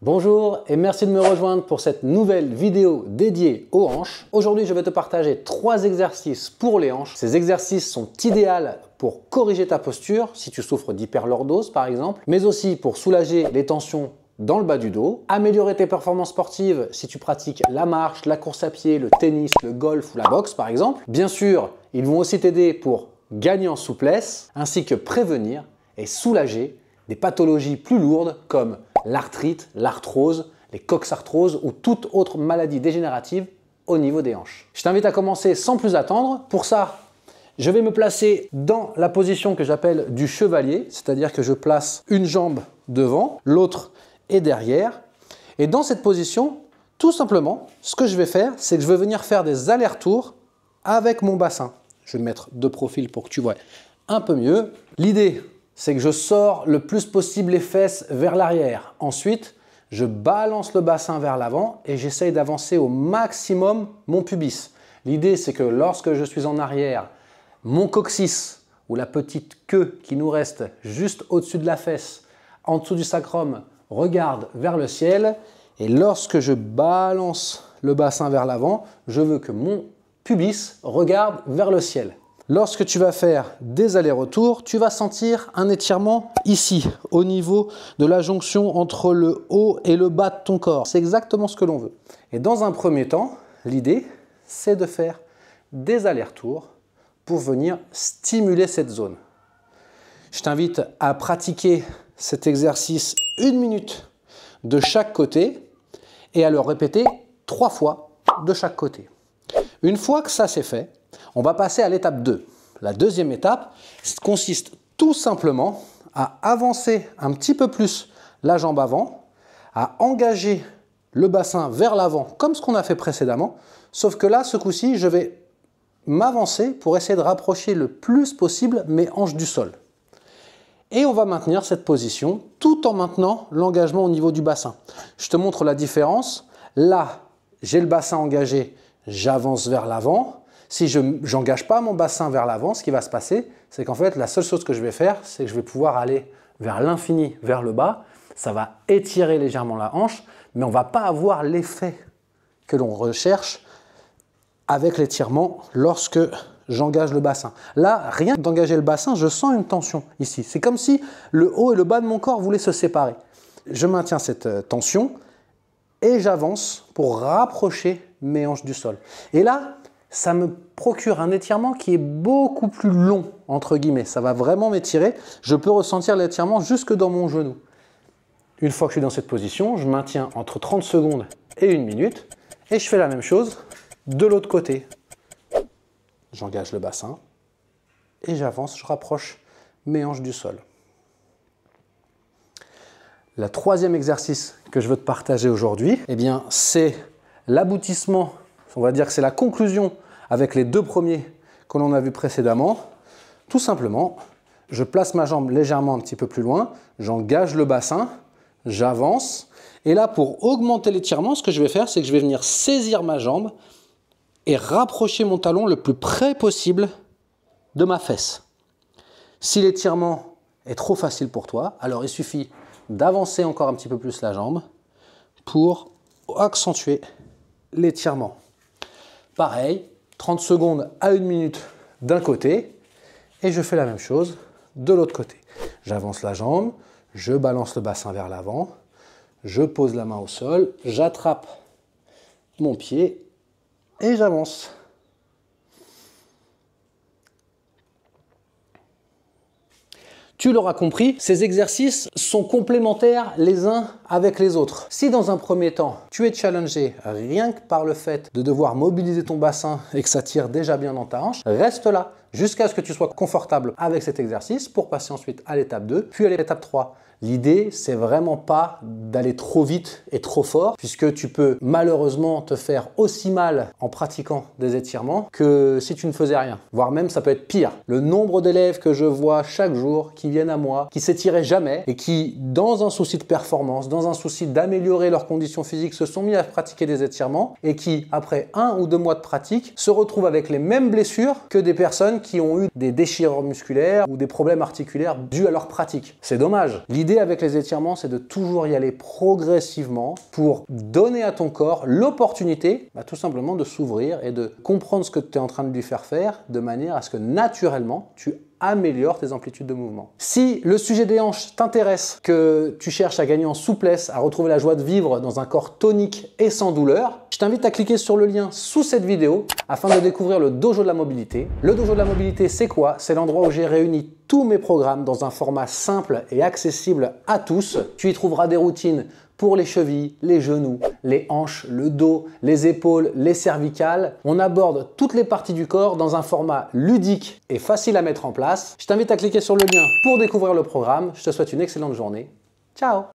Bonjour et merci de me rejoindre pour cette nouvelle vidéo dédiée aux hanches. Aujourd'hui, je vais te partager 3 exercices pour les hanches. Ces exercices sont idéaux pour corriger ta posture, si tu souffres d'hyperlordose par exemple, mais aussi pour soulager les tensions dans le bas du dos, améliorer tes performances sportives si tu pratiques la marche, la course à pied, le tennis, le golf ou la boxe par exemple. Bien sûr, ils vont aussi t'aider pour gagner en souplesse, ainsi que prévenir et soulager des pathologies plus lourdes comme l'arthrite, l'arthrose, les coxarthroses ou toute autre maladie dégénérative au niveau des hanches. Je t'invite à commencer sans plus attendre. Pour ça, je vais me placer dans la position que j'appelle du chevalier, c'est-à-dire que je place une jambe devant, l'autre est derrière. Et dans cette position, tout simplement, ce que je vais faire, c'est que je vais venir faire des allers-retours avec mon bassin. Je vais le mettre de profil pour que tu vois un peu mieux. L'idée, c'est que je sors le plus possible les fesses vers l'arrière. Ensuite, je balance le bassin vers l'avant et j'essaye d'avancer au maximum mon pubis. L'idée, c'est que lorsque je suis en arrière, mon coccyx ou la petite queue qui nous reste juste au-dessus de la fesse, en dessous du sacrum, regarde vers le ciel. Et lorsque je balance le bassin vers l'avant, je veux que mon pubis regarde vers le ciel. Lorsque tu vas faire des allers-retours, tu vas sentir un étirement ici, au niveau de la jonction entre le haut et le bas de ton corps. C'est exactement ce que l'on veut. Et dans un premier temps, l'idée, c'est de faire des allers-retours pour venir stimuler cette zone. Je t'invite à pratiquer cet exercice 1 minute de chaque côté et à le répéter 3 fois de chaque côté. Une fois que ça c'est fait, on va passer à l'étape 2. La deuxième étape consiste tout simplement à avancer un petit peu plus la jambe avant, à engager le bassin vers l'avant comme ce qu'on a fait précédemment, sauf que là, ce coup-ci, je vais m'avancer pour essayer de rapprocher le plus possible mes hanches du sol. Et on va maintenir cette position tout en maintenant l'engagement au niveau du bassin. Je te montre la différence. Là, j'ai le bassin engagé, j'avance vers l'avant. Si je n'engage pas mon bassin vers l'avant, ce qui va se passer, c'est qu'en fait, la seule chose que je vais faire, c'est que je vais pouvoir aller vers l'infini, vers le bas. Ça va étirer légèrement la hanche, mais on ne va pas avoir l'effet que l'on recherche avec l'étirement lorsque j'engage le bassin. Là, rien que d'engager le bassin, je sens une tension ici. C'est comme si le haut et le bas de mon corps voulaient se séparer. Je maintiens cette tension et j'avance pour rapprocher mes hanches du sol. Et là, ça me procure un étirement qui est beaucoup plus long, entre guillemets. Ça va vraiment m'étirer. Je peux ressentir l'étirement jusque dans mon genou. Une fois que je suis dans cette position, je maintiens entre 30 secondes et 1 minute. Et je fais la même chose de l'autre côté. J'engage le bassin et j'avance, je rapproche mes hanches du sol. Le troisième exercice que je veux te partager aujourd'hui, c'est l'aboutissement, on va dire que c'est la conclusion avec les 2 premiers que l'on a vus précédemment. Tout simplement, je place ma jambe légèrement un petit peu plus loin, j'engage le bassin, j'avance. Et là, pour augmenter l'étirement, ce que je vais faire, c'est que je vais venir saisir ma jambe et rapprocher mon talon le plus près possible de ma fesse. Si l'étirement est trop facile pour toi, alors il suffit d'avancer encore un petit peu plus la jambe pour accentuer l'étirement. Pareil, 30 secondes à 1 minute d'un côté et je fais la même chose de l'autre côté. J'avance la jambe, je balance le bassin vers l'avant, je pose la main au sol, j'attrape mon pied et j'avance. Tu l'auras compris, ces exercices sont complémentaires les uns avec les autres. Si dans un premier temps, tu es challengé rien que par le fait de devoir mobiliser ton bassin et que ça tire déjà bien dans ta hanche, reste là jusqu'à ce que tu sois confortable avec cet exercice pour passer ensuite à l'étape 2, puis à l'étape 3. L'idée, c'est vraiment pas d'aller trop vite et trop fort, puisque tu peux malheureusement te faire aussi mal en pratiquant des étirements que si tu ne faisais rien. Voire même, ça peut être pire. Le nombre d'élèves que je vois chaque jour qui viennent à moi, qui s'étiraient jamais et qui, dans un souci de performance, dans un souci d'améliorer leurs conditions physiques, se sont mis à pratiquer des étirements et qui, après 1 ou 2 mois de pratique, se retrouvent avec les mêmes blessures que des personnes qui ont eu des déchirures musculaires ou des problèmes articulaires dus à leur pratique. C'est dommage. L'idée, L'idée avec les étirements, c'est de toujours y aller progressivement pour donner à ton corps l'opportunité tout simplement de s'ouvrir et de comprendre ce que tu es en train de lui faire de manière à ce que naturellement, tu améliore tes amplitudes de mouvement. Si le sujet des hanches t'intéresse, que tu cherches à gagner en souplesse, à retrouver la joie de vivre dans un corps tonique et sans douleur, je t'invite à cliquer sur le lien sous cette vidéo afin de découvrir le Dojo de la mobilité. Le Dojo de la mobilité, c'est quoi? C'est l'endroit où j'ai réuni tous mes programmes dans un format simple et accessible à tous. Tu y trouveras des routines pour les chevilles, les genoux, les hanches, le dos, les épaules, les cervicales. On aborde toutes les parties du corps dans un format ludique et facile à mettre en place. Je t'invite à cliquer sur le lien pour découvrir le programme. Je te souhaite une excellente journée. Ciao!